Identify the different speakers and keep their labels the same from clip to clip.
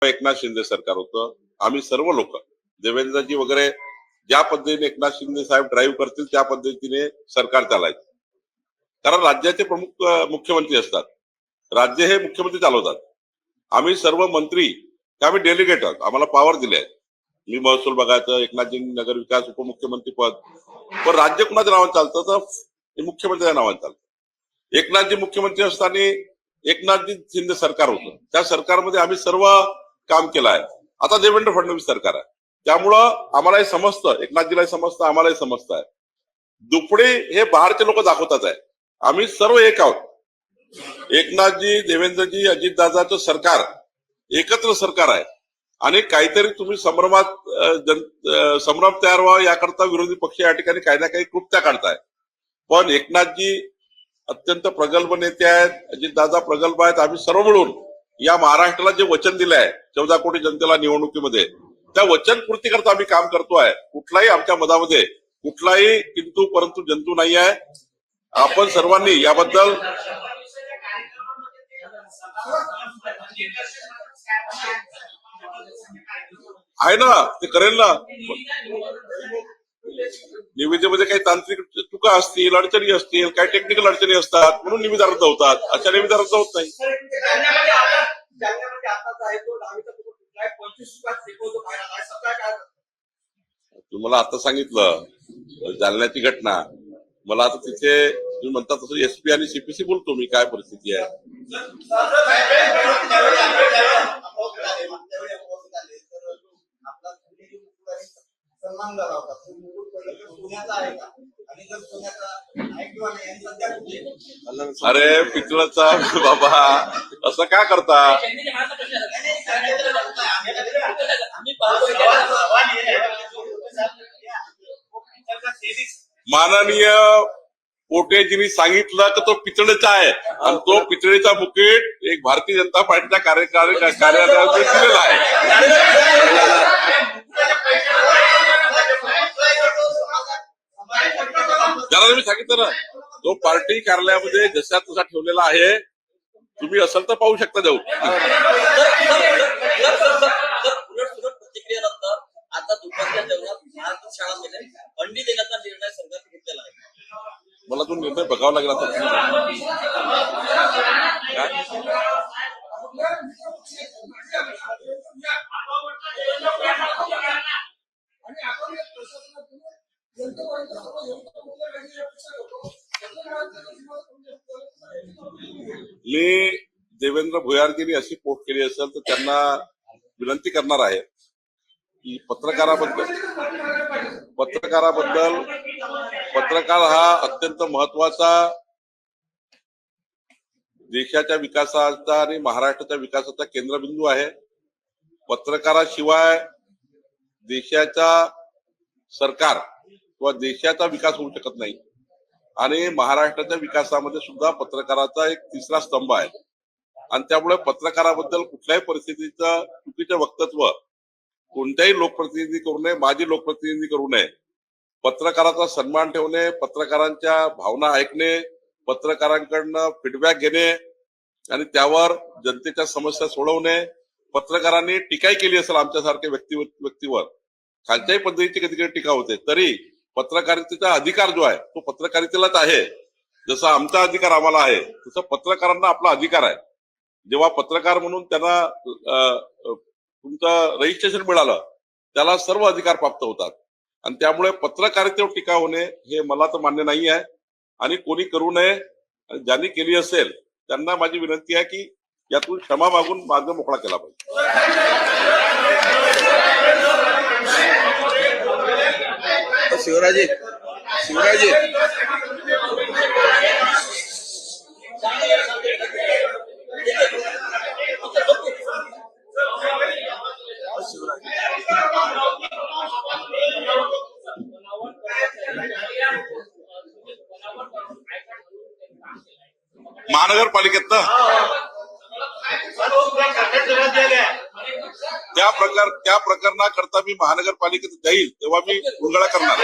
Speaker 1: एकनाथ शिंदे सरकार होतं. आम्ही सर्व लोक देवेंद्रजी वगैरे ज्या पद्धतीने एकनाथ शिंदे साहेब ड्राईव्ह करतील त्या पद्धतीने सरकार चालायचं. कारण राज्याचे प्रमुख मुख्यमंत्री असतात, राज्य हे मुख्यमंत्री चालवतात. आम्ही सर्व मंत्री आम्ही डेलिगेट आहोत, आम्हाला पॉवर दिले आहे. मी महसूल बघायचं, एकनाथजी नगर विकास उपमुख्यमंत्री पद, पण राज्य कुणाच्या नावाने चालतं तर मुख्यमंत्र्यांच्या नावाने चालतं. एकनाथजी मुख्यमंत्री असताना एकनाथजी शिंदे सरकार होतं, त्या सरकारमध्ये आम्ही सर्व काम केलं आहे. आता देवेंद्र फडणवीस सरकार आहे, त्यामुळं आम्हालाही समजतं, एकनाथजीलाही समजतं, आम्हालाही समजतं आहे. दुपडे हे बाहेरचे लोक दाखवतात आहे, आम्ही सर्व एक आहोत. एकनाथजी, देवेंद्रजी, अजितदादाचं सरकार एकत्र सरकार आहे आणि काहीतरी तुम्ही संभ्रम तयार व्हावा याकरता विरोधी पक्ष या ठिकाणी काही ना काही कृत्या काढताय. पण एकनाथजी अत्यंत प्रगल्भ नेते आहेत, अजितदादा प्रगल्भ आहेत. आम्ही सर्व मिळून या महाराष्ट्राला जे वचन दिले आहे 14 कोटी जनतेला निवडणुकीमध्ये, त्या वचनपूर्ती करता आम्ही काम करतोय. कुठलाही आमच्या मनामध्ये कुठलाही किंतु परंतु जंतू नाही आहे. आपण सर्वांनी याबद्दल आहे ना, ते करेल ना. निविदेमध्ये काही तांत्रिक चुका असतील, अडचणी असतील, काही टेक्निकल अडचणी असतात, म्हणून निविदा रद्द होतात. अशा निविदा रद्द होत नाही. तुम्हाला आता सांगितलं जालन्याची घटना. मला आता तिथे तुम्ही म्हणता तसं एसपी आणि सीपीसी बोलतो मी, काय परिस्थिती आहे. अरे पितळाचा बाबा असं का करता. माननीय पोटेजींनी सांगितलं की तो पितळेचा आहे आणि तो पितळेचा मुकुट एक भारतीय जनता पार्टीच्या कार्यालयावर दिलेला आहे. ज्याला मी सांगितलं ना, तो पार्टी कार्यालयामध्ये जसा तसा ठेवलेला आहे. तुम्ही असाल तर पाहू शकता जाऊ.
Speaker 2: आता दुपारच्या जेवणात महाराष्ट्र शाळांमध्ये अंडी देण्याचा निर्णय सरकारने घेतलेला आहे.
Speaker 1: मला तो निर्णय बघावा लागला तर मी देवेंद्र भुयारजींनी अशी पोस्ट केली असेल तर त्यांना विनंती करणार आहे की पत्रकार हा अत्यंत महत्वाचा देशाच्या विकासाचा आणि महाराष्ट्राच्या विकासाचा केंद्रबिंदू आहे. पत्रकाराशिवाय देशाचा सरकार किंवा देशाचा विकास होऊ शकत नाही आणि महाराष्ट्राच्या विकासामध्ये सुद्धा पत्रकाराचा एक तिसरा स्तंभ आहे. आणि त्यामुळे पत्रकाराबद्दल कुठल्याही परिस्थितीचं चुकीचं वक्तव्य कोणत्याही लोकप्रतिनिधी करू नये, माजी लोकप्रतिनिधी करू नये. पत्रकाराचा सन्मान ठेवणे, पत्रकारांच्या भावना ऐकणे, पत्रकारांकडनं फीडबॅक घेणे आणि त्यावर जनतेच्या समस्या सोडवणे. पत्रकारांनी टीकाही केली असेल आमच्यासारख्या व्यक्तीवर, खालच्याही पद्धतीची कधी कधी टीका होते, तरी पत्रकारितेचा अधिकार जो आहे तो पत्रकारितेलाच आहे. जसा आमचा अधिकार आम्हाला आहे तसं पत्रकारांना आपला अधिकार आहे. जेव्हा पत्रकार म्हणून त्यांना तुमचं रजिस्ट्रेशन मिळालं त्याला सर्व अधिकार प्राप्त होतात. आणि त्यामुळे पत्रकारितेवर टीका होणे हे मला तर मान्य नाही आहे आणि कोणी करू नये. ज्यांनी केली असेल त्यांना माझी विनंती आहे की यातून क्षमा मागून मार्ग मोकळा केला पाहिजे.
Speaker 3: शिवराजी
Speaker 1: महानगरपालिकेत ना त्या प्रकरणाकरता मी महानगरपालिकेत जाईल तेव्हा मी उलगडा करणार.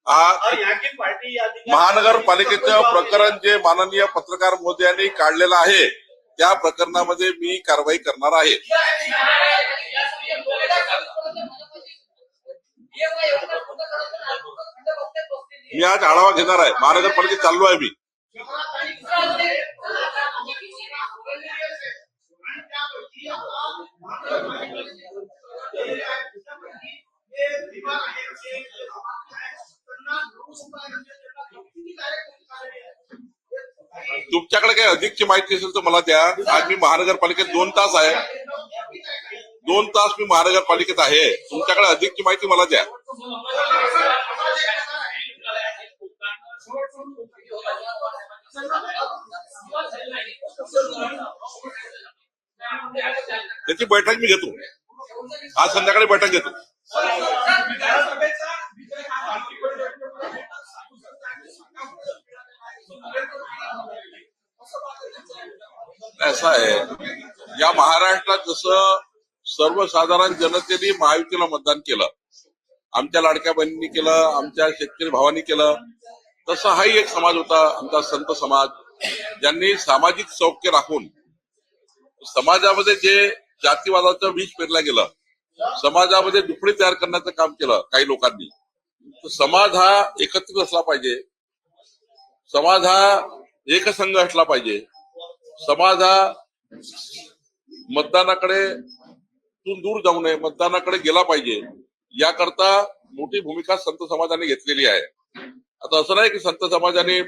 Speaker 1: आज
Speaker 4: यहाँ की पार्टी
Speaker 1: महानगरपालिकेचं प्रकरण जे माननीय पत्रकार महोदयांनी काढलेलं आहे त्या प्रकरणामध्ये मी कारवाई करणार आहे. मी आज आढावा घेणार आहे. महानगरपालिकेत चाललो आहे मी. तुमच्याकडे काही अधिकची माहिती असेल तर मला द्या. आज मी महानगरपालिकेत 2 तास आहे. 2 तास मी महानगरपालिकेत आहे. तुमच्याकडे अधिकची माहिती मला द्या. त्याची बैठक मी घेतो. आज संध्याकाळी बैठक घेतो. असं आहे, या महाराष्ट्रात जसं सर्वसाधारण जनतेने महायुतीला मतदान केलं, आमच्या लाडक्या बहिणींनी केलं, आमच्या शेतकरी भावांनी केलं, तसा हाही एक समाज होता आमचा संत समाज, ज्यांनी सामाजिक सौख्य राखून समाजामध्ये जे जातीवादाचं विष पेरलं गेलं, समाजामध्ये दुफळी तयार करण्याचं काम केलं काही लोकांनी. समाज हा एकत्रित असला पाहिजे, समाज हा एकसंघ असला पाहिजे, समाज हा मतदानाकडे दूर जाऊ नये, मतदानाकडे गेला पाहिजे, याकरता मोठी भूमिका संत समाजाने घेतलेली आहे. आता असं नाही की संत समाजाने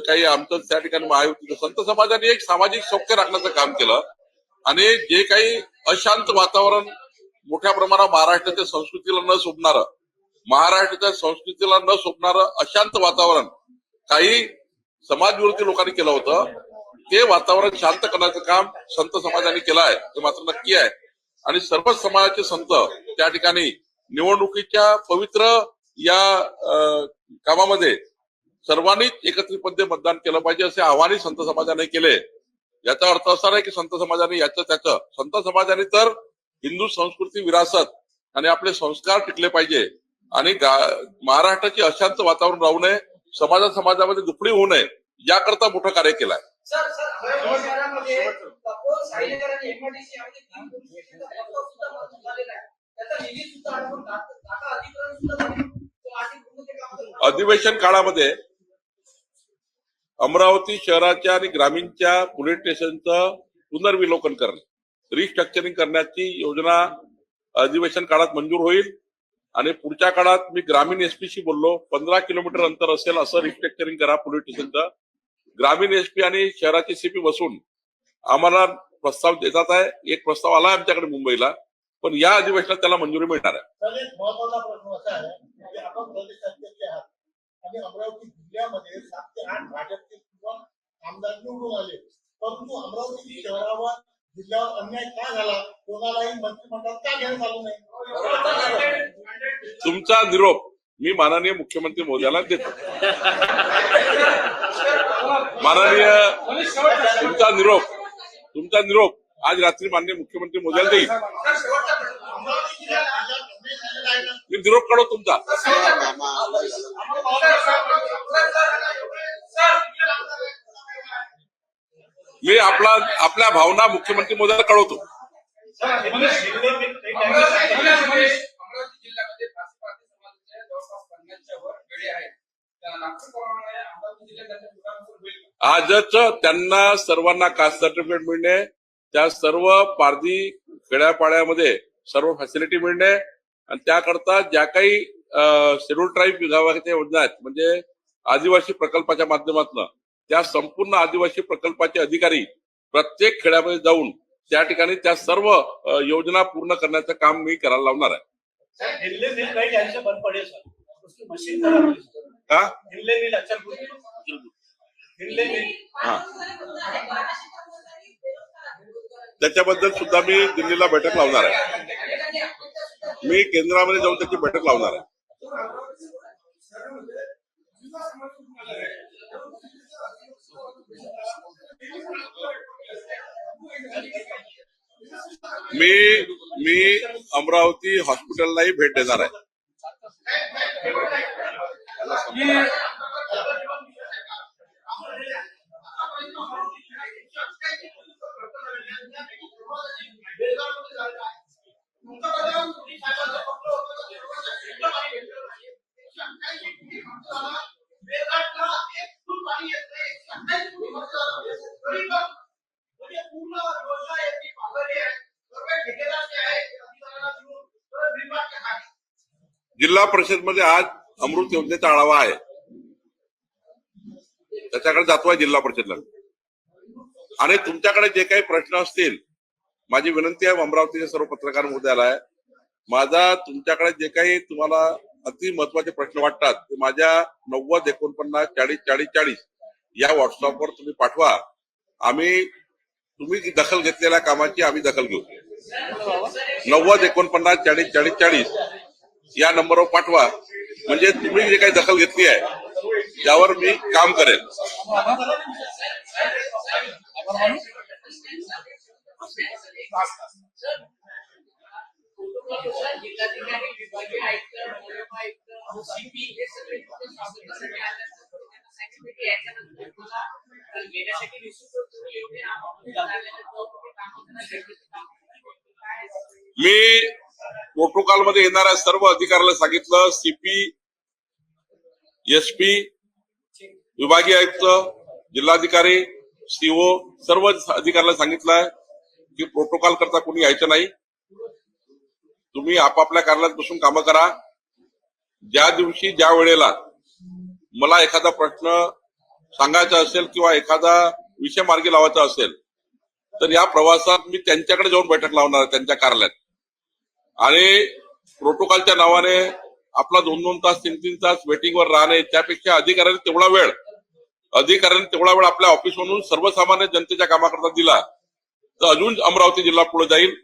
Speaker 1: काही आमचं त्या ठिकाणी महायुती, संत समाजाने एक सामाजिक सौख्य राखण्याचं काम केलं आणि जे काही अशांत वातावरण मोठ्या प्रमाणात महाराष्ट्राच्या संस्कृतीला न शोभणारं, महाराष्ट्राच्या संस्कृतीला न शोभणारं अशांत वातावरण काही समाजविरोधी लोकांनी केलं होतं, ते वातावरण शांत करण्याचं काम संत समाजाने केलं आहे हे मात्र नक्की आहे. आणि सर्वच समाजाचे संत त्या ठिकाणी निवडणुकीच्या पवित्र या कामामध्ये सर्वांनीच एकत्रितपणे मतदान केलं पाहिजे असे आवाहनही संत समाजाने केले. याचा अर्थ असा नाही की संत समाजाने त्याचं संत समाजाने तर हिंदू संस्कृती, विरासत आणि आपले संस्कार टिकले पाहिजे आणि महाराष्ट्राची अशांत वातावरण राहू नये, समाजामध्ये दुफळी होऊ नये, याकरता मोठं कार्य केलं आहे. अधिवेशन काळामध्ये अमरावती शहराच्या आणि ग्रामीणच्या पोलीस स्टेशनचं पुनर्विलोकन करणे, रिस्ट्रक्चरिंग करण्याची योजना अधिवेशन काळात मंजूर होईल आणि पुढच्या काळात मी ग्रामीण एसपीशी बोललो, 15 किलोमीटर अंतर असेल असं रिस्ट्रक्चरिंग करा पोलीस स्टेशनचं. ग्रामीण एसपी आणि शहराचे सीपी बसून आम्हाला प्रस्ताव देतात आहे. एक प्रस्ताव आला आमच्याकडे मुंबईला, पण या अधिवेशनात त्याला मंजुरी मिळणार आहे.
Speaker 4: एक महत्वाचा प्रश्न असा आहे की आपण प्रदेश अध्यक्ष आहात आणि अमरावती जिल्ह्यामध्ये 7 ते 8 भाजपचे किंवा आमदार निवडून आले, परंतु अमरावती शहरावर जिल्ह्यावर अन्याय का झाला, कोणालाही मंत्रिमंडळात का घेण्यात आलं नाही?
Speaker 1: तुमचा निरोप मी माननीय मुख्यमंत्री महोदयाला देतो. माननीय तुमचा निरोप आज रात्री माननीय मुख्यमंत्री महोदयाला देईल. मी निरोप काढू तुमचा. मी आपल्या भावना मुख्यमंत्री महोदयाला कळवतो. आजच त्यांना सर्वांना कास्ट सर्टिफिकेट मिळणे, त्या सर्व पारधी खेड्यापाड्यामध्ये सर्व फॅसिलिटी मिळणे आणि त्याकरता ज्या काही शेड्यूल ट्राईब विभागाच्या योजना आहेत, म्हणजे आदिवासी प्रकल्पाच्या माध्यमातून त्या संपूर्ण आदिवासी प्रकल्पाचे अधिकारी प्रत्येक खेड्यामध्ये जाऊन त्या ठिकाणी त्या सर्व योजना पूर्ण करण्याचं काम मी करायला लावणार आहे. त्याच्याबद्दल सुद्धा मी दिल्लीला बैठक लावणार आहे. मी केंद्रामध्ये जाऊन त्याची बैठक लावणार आहे. मी अमरावती हॉस्पिटललाही भेट देणार आहे. जिल्हा परिषद मध्ये आज अमृत योजनेचा आढावा आहे, त्याच्याकडे जातो आहे जिल्हा परिषदला. आणि तुमच्याकडे जे काही प्रश्न असतील, माझी विनंती आहे अमरावतीचे सर्व पत्रकार महोदयाला आहे, माझा तुमच्याकडे जे काही तुम्हाला अति महत्वाचे प्रश्न वाटतात ते माझ्या 90 49 40 40 40 या व्हॉट्सअपवर तुम्ही पाठवा. आम्ही तुम्ही दखल घेतलेल्या कामाची आम्ही दखल घेऊ. 90 49 40 40 40 या नंबरवर पाठवा, म्हणजे तुम्ही जे काही दखल घेतली आहे त्यावर मी काम करेन. मी प्रोटोकॉल मध्ये येणाऱ्या सर्व अधिकाऱ्याला सांगितलं, सीपी, एसपी, विभागीय आयुक्त, जिल्हाधिकारी, सीओ सर्व अधिकाऱ्याला सांगितलंय की प्रोटोकॉल करता कोणी यायचं नाही. तुम्ही आपापल्या कार्यालयात बसून कामं करा. ज्या दिवशी ज्या वेळेला मला एखादा प्रश्न सांगायचा असेल किंवा एखादा विषय मार्गी लावायचा असेल तर या प्रवासात मी त्यांच्याकडे जाऊन बैठक लावणार आहे त्यांच्या कार्यालयात. आणि प्रोटोकॉलच्या नावाने आपला 2-2 तास 3-3 तास वेटिंगवर राहणे, त्यापेक्षा अधिकाऱ्यांनी तेवढा वेळ आपल्या ऑफिसमधून सर्वसामान्य जनतेच्या कामाकरता दिला तर अजून अमरावती जिल्हा पुढे जाईल,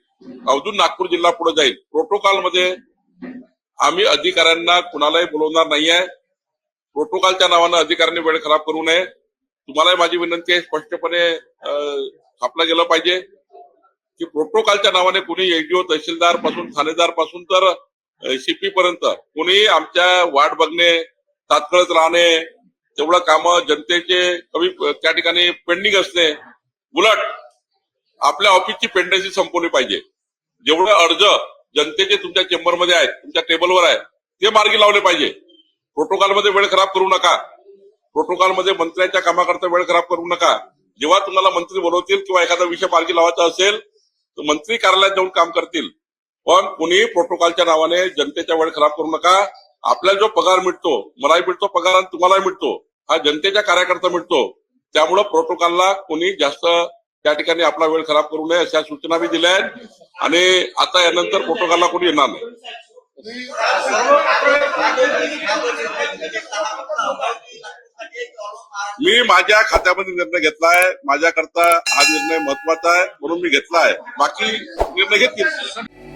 Speaker 1: अजून नागपूर जिल्हा पुढे जाईल. प्रोटोकॉल मध्ये आम्ही अधिकाऱ्यांना कुणालाही बोलवणार नाहीये. प्रोटोकॉलच्या नावानं अधिकाऱ्यांनी वेळ खराब करू नये. तुम्हालाही माझी विनंती आहे, स्पष्टपणे छापलं गेलं पाहिजे की प्रोटोकॉलच्या नावाने कोणी एसडीओ, तहसीलदार पासून ठाणेदार पासून तर सीपी पर्यंत कोणी आमच्या वाट बघणे, तात्काळच राहणे, तेवढं कामं जनतेचे कमी त्या ठिकाणी पेंडिंग असणे. उलट आपल्या ऑफिसची पेंडन्सी संपवली पाहिजे. जेवढं अर्ज जनतेचे तुमच्या चेंबरमध्ये आहेत, तुमच्या टेबलवर आहे, ते मार्गी लावले पाहिजे. प्रोटोकॉलमध्ये वेळ खराब करू नका. प्रोटोकॉलमध्ये मंत्र्यांच्या कामाकरता वेळ खराब करू नका. जेव्हा तुम्हाला मंत्री बोलवतील किंवा एखादा विषय मार्गी लावायचा असेल तर मंत्री कार्यालयात जाऊन काम करतील. पण कोणी प्रोटोकॉलच्या नावाने जनतेचा वेळ खराब करू नका. आपल्याला जो पगार मिळतो, मलाही मिळतो पगार आणि तुम्हालाही मिळतो, हा जनतेच्या कार्याकरता मिळतो. त्यामुळं प्रोटोकॉलला कोणी जास्त त्या ठिकाणी आपला वेळ खराब करू नये अशा सूचना मी दिल्या आहेत. आणि आता यानंतर प्रोटोकॉलला कोणी येणार नाही. मी माझ्या खात्यामध्ये निर्णय घेतलाय. माझ्याकरता हा निर्णय महत्वाचा आहे म्हणून मी घेतला आहे. बाकी निर्णय घेतील.